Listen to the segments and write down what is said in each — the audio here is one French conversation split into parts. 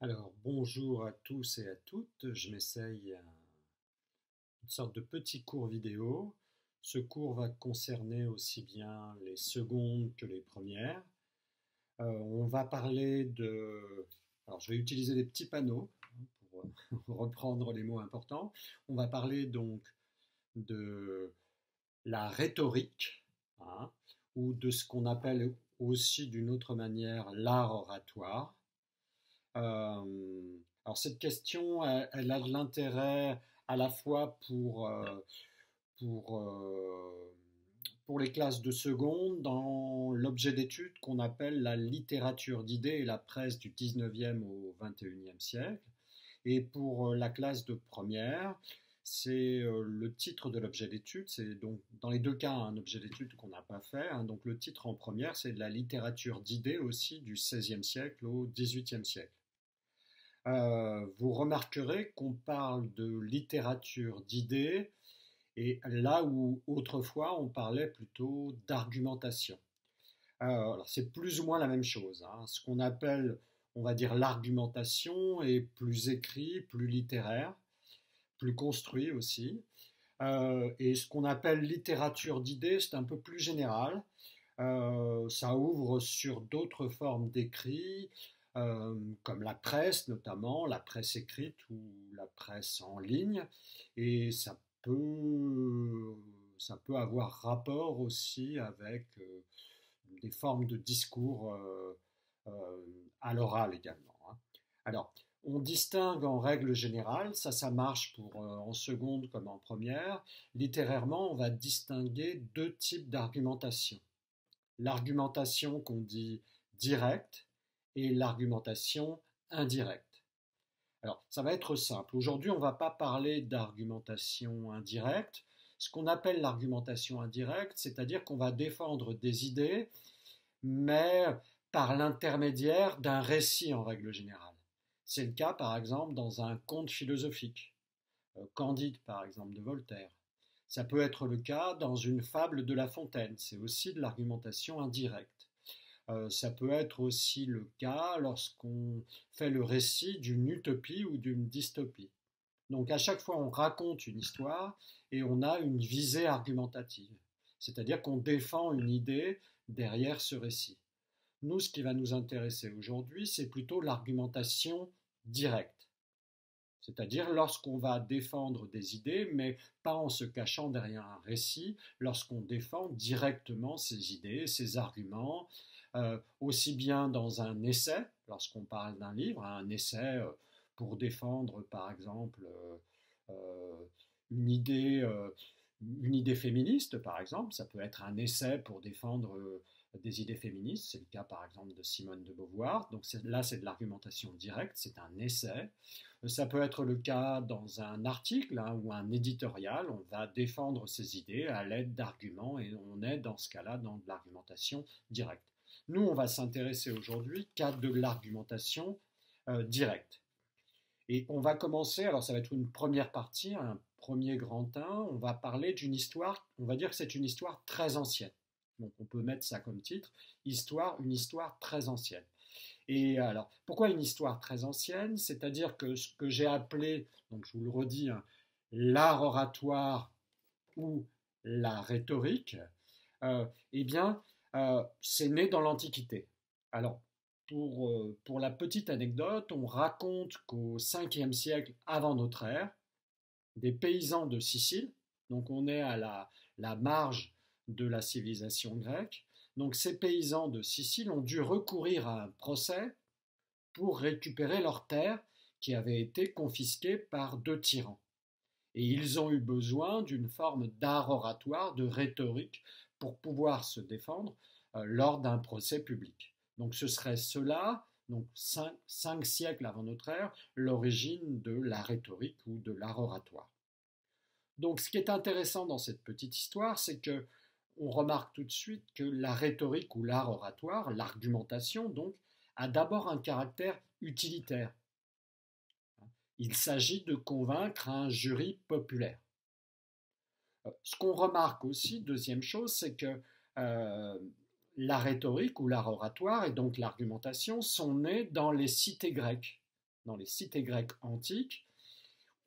Alors, bonjour à tous et à toutes. Je m'essaye à une sorte de petit cours vidéo. Ce cours va concerner aussi bien les secondes que les premières. On va parler de... Alors, je vais utiliser des petits panneaux pour reprendre les mots importants. On va parler donc de la rhétorique, hein, ou de ce qu'on appelle aussi d'une autre manière l'art oratoire. Alors cette question, elle a de l'intérêt à la fois pour, euh, pour les classes de seconde dans l'objet d'étude qu'on appelle la littérature d'idées et la presse du 19e au 21e siècle. Et pour la classe de première, c'est le titre de l'objet d'étude. C'est donc dans les deux cas un objet d'étude qu'on n'a pas fait, hein. Donc le titre en première, c'est de la littérature d'idées aussi du 16e siècle au 18e siècle. Vous remarquerez qu'on parle de littérature d'idées et là où autrefois on parlait plutôt d'argumentation. Alors c'est plus ou moins la même chose, hein. Ce qu'on appelle, on va dire, l'argumentation est plus écrit, plus littéraire, plus construit aussi. Et ce qu'on appelle littérature d'idées, c'est un peu plus général. Ça ouvre sur d'autres formes d'écrit, comme la presse notamment, la presse écrite ou la presse en ligne, et ça peut avoir rapport aussi avec des formes de discours à l'oral également, hein. Alors, on distingue en règle générale, ça marche pour en seconde comme en première, littérairement on va distinguer deux types d'argumentation. L'argumentation qu'on dit directe et l'argumentation indirecte. Alors, ça va être simple. Aujourd'hui, on ne va pas parler d'argumentation indirecte. Ce qu'on appelle l'argumentation indirecte, c'est-à-dire qu'on va défendre des idées, mais par l'intermédiaire d'un récit en règle générale. C'est le cas, par exemple, dans un conte philosophique, Candide, par exemple, de Voltaire. Ça peut être le cas dans une fable de La Fontaine, c'est aussi de l'argumentation indirecte. Ça peut être aussi le cas lorsqu'on fait le récit d'une utopie ou d'une dystopie. Donc à chaque fois, on raconte une histoire et on a une visée argumentative, c'est-à-dire qu'on défend une idée derrière ce récit. Nous, ce qui va nous intéresser aujourd'hui, c'est plutôt l'argumentation directe, c'est-à-dire lorsqu'on va défendre des idées, mais pas en se cachant derrière un récit, lorsqu'on défend directement ses idées, ses arguments, aussi bien dans un essai, lorsqu'on parle d'un livre, un essai pour défendre par exemple euh, une idée, euh, une idée féministe, par exemple, ça peut être un essai pour défendre des idées féministes, c'est le cas par exemple de Simone de Beauvoir, donc là c'est de l'argumentation directe, c'est un essai. Ça peut être le cas dans un article, hein, ou un éditorial, on va défendre ses idées à l'aide d'arguments et on est dans ce cas-là dans de l'argumentation directe. Nous, on va s'intéresser aujourd'hui qu'à de l'argumentation directe. Et on va commencer, alors ça va être une première partie, un premier grand 1, on va parler d'une histoire, on va dire que c'est une histoire très ancienne. Donc on peut mettre ça comme titre, une histoire très ancienne. Et alors, pourquoi une histoire très ancienne? C'est-à-dire que ce que j'ai appelé, donc je vous le redis, hein, l'art oratoire ou la rhétorique, eh bien, c'est né dans l'Antiquité. Alors, pour la petite anecdote, on raconte qu'au 5e siècle avant notre ère, des paysans de Sicile, donc on est à la marge de la civilisation grecque, donc ces paysans de Sicile ont dû recourir à un procès pour récupérer leurs terres qui avaient été confisquées par deux tyrans. Et ils ont eu besoin d'une forme d'art oratoire, de rhétorique, pour pouvoir se défendre lors d'un procès public. Donc ce serait cela, donc 5 siècles avant notre ère, l'origine de la rhétorique ou de l'art oratoire. Donc ce qui est intéressant dans cette petite histoire, c'est que on remarque tout de suite que la rhétorique ou l'art oratoire, l'argumentation donc, a d'abord un caractère utilitaire. Il s'agit de convaincre un jury populaire. Ce qu'on remarque aussi, deuxième chose, c'est que euh, la rhétorique ou l'art oratoire et donc l'argumentation sont nés dans les cités grecques. dans les cités grecques antiques,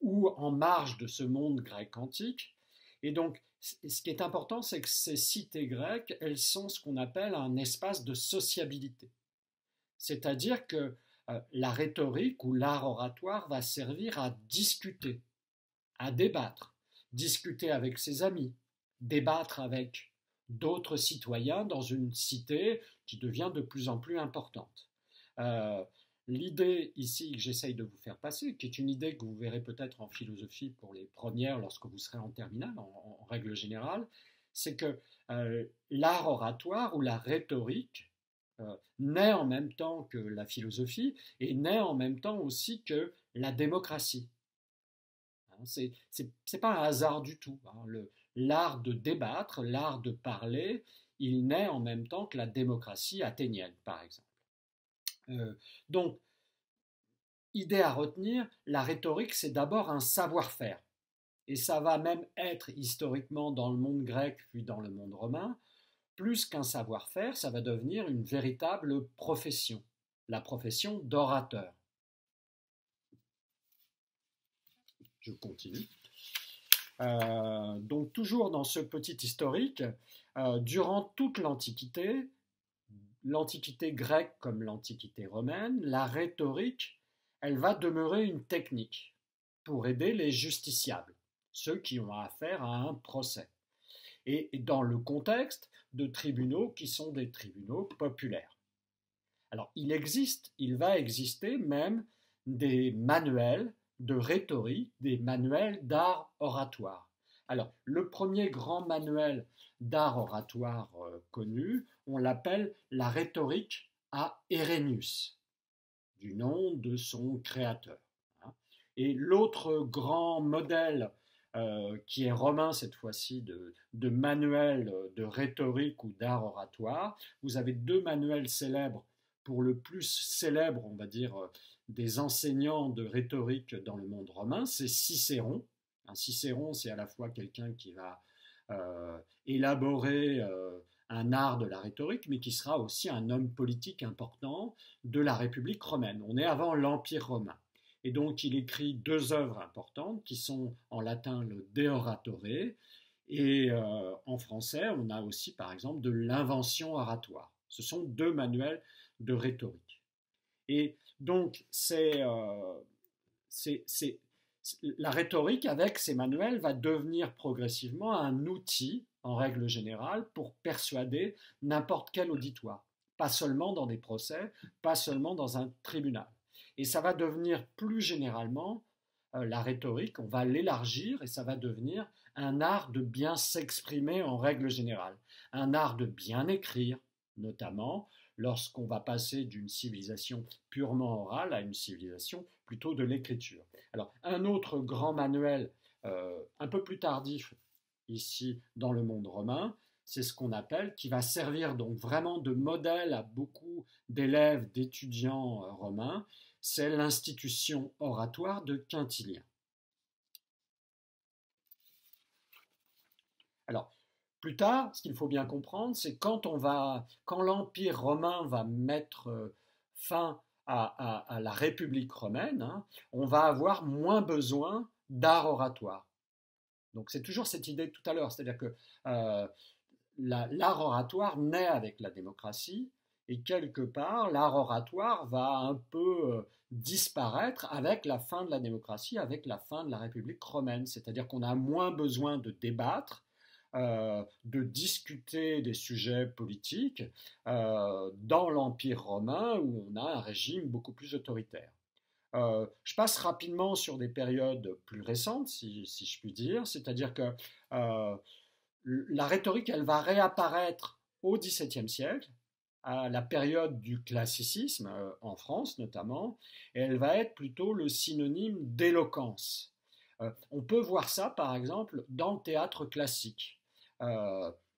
ou en marge de ce monde grec antique. Et donc, ce qui est important, c'est que ces cités grecques, elles sont ce qu'on appelle un espace de sociabilité. C'est-à-dire que la rhétorique ou l'art oratoire va servir à discuter, à débattre, discuter avec ses amis, débattre avec d'autres citoyens dans une cité qui devient de plus en plus importante. L'idée ici que j'essaye de vous faire passer, qui est une idée que vous verrez peut-être en philosophie pour les premières lorsque vous serez en terminale, en règle générale, c'est que l'art oratoire ou la rhétorique naît en même temps que la philosophie et naît en même temps aussi que la démocratie. C'est pas un hasard du tout. L'art de débattre, l'art de parler, il naît en même temps que la démocratie athénienne, par exemple. Donc, idée à retenir, la rhétorique, c'est d'abord un savoir-faire. Et ça va même être historiquement dans le monde grec puis dans le monde romain, plus qu'un savoir-faire, ça va devenir une véritable profession, la profession d'orateur. Je continue. Donc toujours dans ce petit historique, durant toute l'Antiquité grecque comme l'Antiquité romaine, la rhétorique, elle va demeurer une technique pour aider les justiciables, ceux qui ont affaire à un procès. Et dans le contexte de tribunaux qui sont des tribunaux populaires. Alors il va exister même des manuels de rhétorique, des manuels d'art oratoire. Alors le premier grand manuel d'art oratoire connu, on l'appelle la rhétorique à Hérénius, du nom de son créateur. Et l'autre grand modèle qui est romain cette fois-ci, de manuels de rhétorique ou d'art oratoire. Vous avez deux manuels célèbres, pour le plus célèbre, on va dire, des enseignants de rhétorique dans le monde romain, c'est Cicéron. Cicéron, c'est à la fois quelqu'un qui va élaborer un art de la rhétorique, mais qui sera aussi un homme politique important de la République romaine. On est avant l'Empire romain. Et donc, il écrit deux œuvres importantes qui sont en latin le De Oratore et en français, on a aussi par exemple de l'invention oratoire. Ce sont deux manuels de rhétorique. Et donc, la rhétorique, avec ces manuels, va devenir progressivement un outil, en règle générale, pour persuader n'importe quel auditoire. Pas seulement dans des procès, pas seulement dans un tribunal. Et ça va devenir plus généralement, la rhétorique, on va l'élargir et ça va devenir un art de bien s'exprimer en règle générale. Un art de bien écrire, notamment lorsqu'on va passer d'une civilisation purement orale à une civilisation plutôt de l'écriture. Alors, un autre grand manuel, un peu plus tardif, ici dans le monde romain, c'est ce qu'on appelle, qui va servir donc vraiment de modèle à beaucoup d'élèves, d'étudiants romains, c'est l'institution oratoire de Quintilien. Alors, plus tard, ce qu'il faut bien comprendre, c'est quand l'Empire romain va mettre fin à la République romaine, on va avoir moins besoin d'art oratoire. Donc c'est toujours cette idée de tout à l'heure, c'est-à-dire que l'art oratoire naît avec la démocratie, et quelque part, l'art oratoire va un peu disparaître avec la fin de la démocratie, avec la fin de la République romaine. C'est-à-dire qu'on a moins besoin de débattre, de discuter des sujets politiques dans l'Empire romain où on a un régime beaucoup plus autoritaire. Je passe rapidement sur des périodes plus récentes, si je puis dire, c'est-à-dire que la rhétorique, elle va réapparaître au XVIIe siècle, à la période du classicisme, en France notamment, et elle va être plutôt le synonyme d'éloquence. On peut voir ça, par exemple, dans le théâtre classique.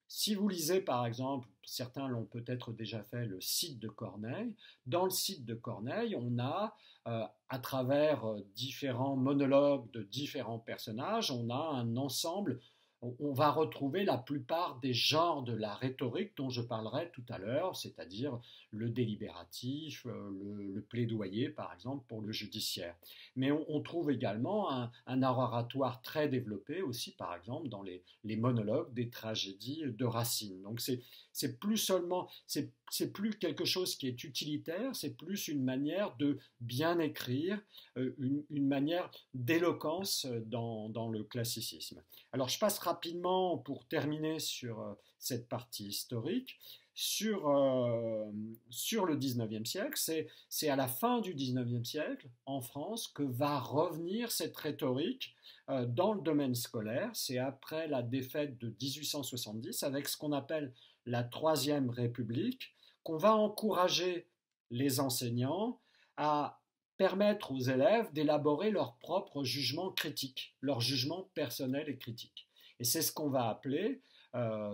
Si vous lisez, par exemple, certains l'ont peut-être déjà fait, le Cid de Corneille, dans le Cid de Corneille, on a, à travers différents monologues de différents personnages, on a un ensemble on va retrouver la plupart des genres de la rhétorique dont je parlerai tout à l'heure, c'est-à-dire le délibératif, le plaidoyer par exemple pour le judiciaire. Mais on trouve également un art oratoire très développé aussi par exemple dans les monologues des tragédies de Racine. Donc c'est plus seulement, c'est plus quelque chose qui est utilitaire, c'est plus une manière de bien écrire, une manière d'éloquence dans le classicisme. Alors je passe rapidement pour terminer sur cette partie historique. Sur le 19e siècle, c'est à la fin du 19e siècle, en France, que va revenir cette rhétorique dans le domaine scolaire. C'est après la défaite de 1870, avec ce qu'on appelle la Troisième République, qu'on va encourager les enseignants à permettre aux élèves d'élaborer leur propre jugement critique, leur jugement personnel et critique. Et c'est ce qu'on va appeler,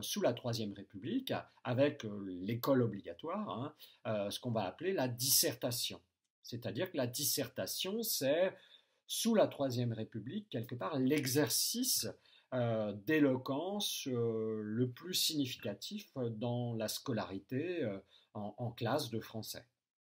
sous la Troisième République, avec l'école obligatoire, ce qu'on va appeler la dissertation. C'est-à-dire que la dissertation, c'est, sous la Troisième République, quelque part, l'exercice d'éloquence le plus significatif dans la scolarité en classe de français.